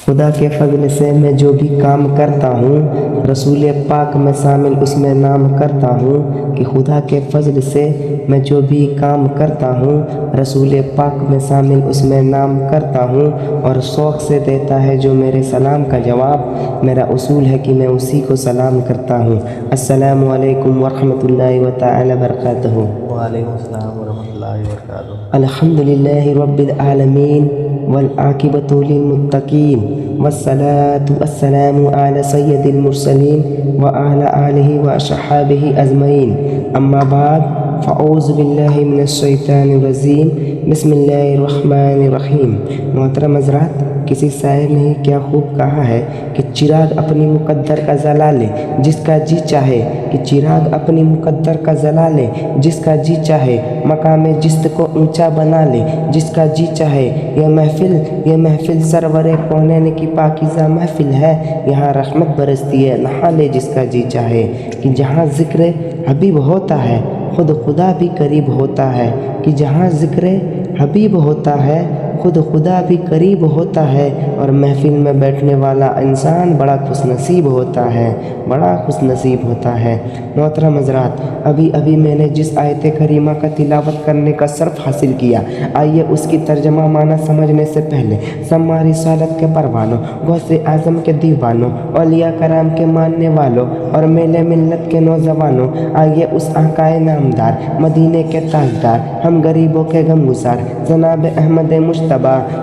खुदा के फजल से मैं जो भी काम करता हूँ, रसूल पाक में शामिल उसमें नाम करता हूँ कि खुदा के फजल से मैं जो भी काम करता हूँ, रसूल पाक में शामिल उसमें नाम करता हूँ। और शौक़ से देता है जो मेरे सलाम का जवाब, मेरा उसूल है कि मैं उसी को सलाम करता हूँ। अस्सलामु अलैकुम वरहमतुल्लाहि व तआला बरकातहू। वालेकुम अस्सलाम वरहमतुल्लाहि वबरकातुहू। अल्हम्दुलिल्लाहि रब्बिल आलमीन वल आकिबतु लिल मुत्तकीन वस्सलातु वस्सलामु अला सय्यदिल मुरसलीन व अला आलिहि व अस्हाबिहि अजमईन। अम्मा बाद फ़अऊज़ु बिल्लाहि मिनश शैतानिर रजीम। बिस्मिल्लाहिर रहमानिर रहीम। मोहतरम हज़रात, किसी शायर ने क्या खूब कहा है कि चिराग अपनी मुक़द्दर का जला ले जिसका जी चाहे, कि चिराग अपनी मुक़द्दर का जला ले जिसका जी चाहे, मकाम जिस्त को ऊंचा बना ले जिसका जी चाहे। ये महफिल सरवरे कौनैन की पाकीज़ा महफिल है, यहाँ रहमत बरसती है नहा ले जिसका जी चाहे। कि जहाँ ज़िक्र हबीब होता है खुद खुदा भी करीब होता है, कि जहाँ ज़िक्र हबीब होता है खुद खुदा भी करीब होता है। और महफिल में बैठने वाला इंसान बड़ा खुशनसीब होता है, बड़ा खुशनसीब होता है। मोहतरम हज़रात, अभी अभी मैंने जिस आयत करीमा का तिलावत करने का शर्फ हासिल किया, आइए उसकी तर्जमा माना समझने से पहले सम्मा रिसालत के परवानों, गौसे आज़म के दीवानों, औलिया कराम के मानने वालों और मेले मिल्लत के नौजवानों, आइए उस आकाए नामदार मदीने के ताजदार हम गरीबों के गमगुसार जनाब अहमद मुश्तबा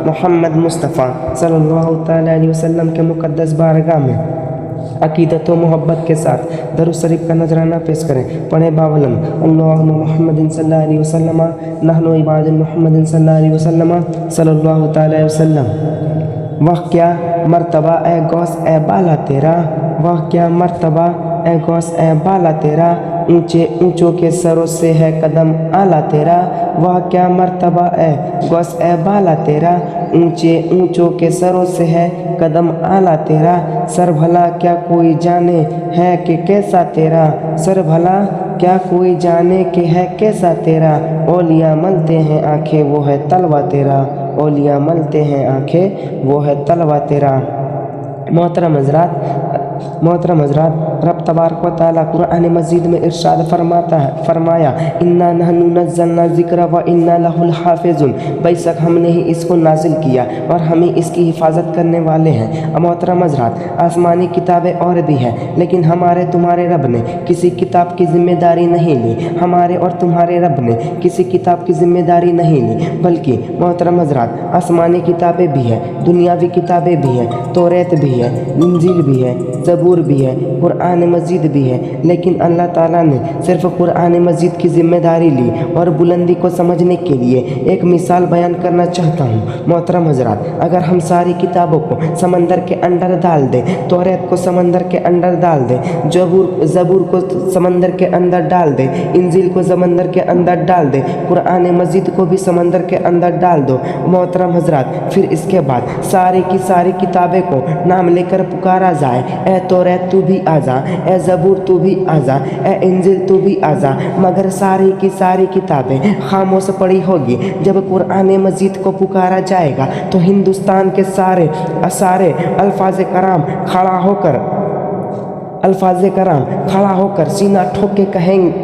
मोहम्मद मुस्तफ़ा सल्लल्लाहु तआला अलैहि वसल्लम के मुक़द्दस बारगाह में अक़ीदत व मोहब्बत के साथ दरूद शरीफ का नजराना पेश करें। पढ़े बावलन अल्लाहुम्मा मुहम्मदिन सल्लल्लाहु अलैहि वसल्लम नहनु इबादु मुहम्मदिन सल्लल्लाहु अलैहि वसल्लम सल्लल्लाहु तआला अलैहि वसल्लम। वह क्या मर्तबा ए गौस ए बाला तेरा, वह क्या मर्तबा ए गौस ए बाला तेरा, ऊंचे ऊंचों के सरों से है कदम आला तेरा। वह क्या मर्तबा ए गौस ए बाला तेरा, ऊंचे ऊंचों के सरों से है कदम आला तेरा। सर भला क्या कोई जाने है कि कैसा तेरा, सर भला क्या कोई जाने कि है कैसा तेरा। औलिया मलते हैं आंखें वो है तलवा तेरा, औलिया मलते हैं आंखें वो है तलवा तेरा। मोहतरम हज़रात, रब तबारक व तआला कुरान मजीद में इरशाद फरमाया इन्ना नहनु नज़्ज़लना ज़िक्र व इन्ना लहुल हाफ़िज़ून, बेशक हमने ही इसको नाजिल किया और हम ही इसकी हिफाजत करने वाले हैं। मोहतरम हज़रात, आसमानी किताबें और भी हैं, लेकिन हमारे तुम्हारे रब ने किसी किताब की ज़िम्मेदारी नहीं ली। हमारे और तुम्हारे रब ने किसी किताब की ज़िम्मेदारी नहीं ली, बल्कि मोहतरम हज़रात, आसमानी किताबें भी हैं, दुनियावी किताबें भी हैं, तौरात भी है, इंजील भी है, ज़बूर भी है, कुरान मजीद भी है। लेकिन अल्लाह ताला ने सिर्फ कुरान मजीद की ज़िम्मेदारी ली। और बुलंदी को समझने के लिए एक मिसाल बयान करना चाहता हूँ। मोहतरम हज़रात, अगर हम सारी किताबों को समंदर के अंदर डाल दें, तौरात को समंदर के अंदर डाल दें, ज़बूर को समंदर के अंदर डाल दें, इंजील को समंदर के अंदर डाल दें, कुरान मजीद को भी समंदर के अंदर डाल दो मोहतरम हज़रात, फिर इसके बाद सारी की सारी किताबें को नाम लेकर पुकारा जाए, ए तौरात तू भी आजा, ए ज़बूर तू भी आजा, ए इंजील तू भी आजा, मगर सारी की सारी किताबें खामोश पड़ी होगी। जब कुरान मजीद को पुकारा जाएगा तो हिंदुस्तान के सारे अल्फाज कराम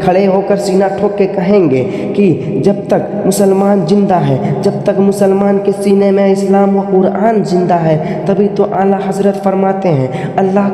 खड़े होकर सीना ठोक के कहेंगे कि जब तक मुसलमान जिंदा है, जब तक मुसलमान के सीने में इस्लाम व कुरान जिंदा है, तभी तो आला हजरत फरमाते हैं अल्लाह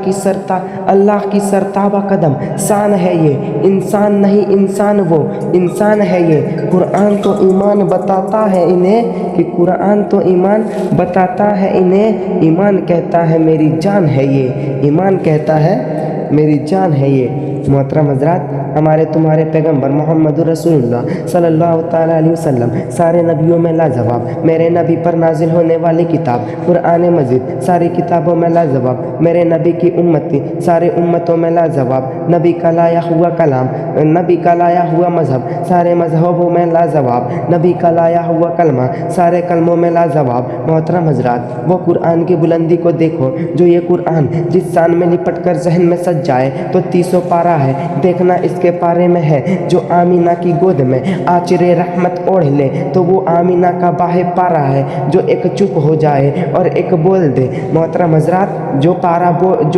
की सरताबा कदम शान है ये, इंसान नहीं इंसान वो इंसान है ये। कुरान तो ईमान बताता है इन्हें, कि कुरान तो ईमान बताता है इन्हें, ईमान कहता है मेरी जान है ये, ईमान कहता है मेरी जान है ये। मोहतरम हज़रात, हमारे तुम्हारे पैगंबर मोहम्मद रसूलुल्लाह सल्लल्लाहु ताला अलैहि वसल्लम सारे नबियों में लाजवाब, मेरे नबी पर नाजिल होने वाली किताब कुरान मजीद सारी किताबों में लाजवाब, मेरे नबी की उम्मती सारे उम्मतों में लाजवाब, नबी का लाया हुआ कलाम, नबी का लाया हुआ मज़हब सारे मज़हबों में लाजवाब, नबी का लाया हुआ कलमा सारे कलमों में लाजवाब। मोहतरम हज़रात, वो कुरान की बुलंदी को देखो, जो ये कुरान जिस शान में लिपट कर जहन में सज जाए तो 30 पारा पारा है, देखना इसके पारे में है जो आमीना की गोद में आचरे रहमत ओढ़ ले, तो वो आमीना का बाहे पारा है जो एक चुप हो जाए और एक बोल दे। मोहतरम हज़रात, जो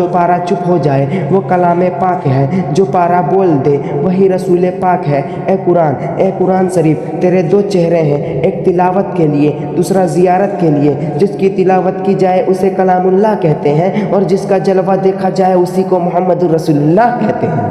पारा चुप हो जाए वो कलाम पाक है, जो पारा बोल दे वही रसूल पाक है। ए कुरान शरीफ, तेरे दो चेहरे हैं, एक तिलावत के लिए, दूसरा ज़ियारत के लिए। जिसकी तिलावत की जाए उसे कलामुल्लाह कहते हैं और जिसका जलवा देखा जाए उसी को मोहम्मद रसूलुल्लाह कहते हैं।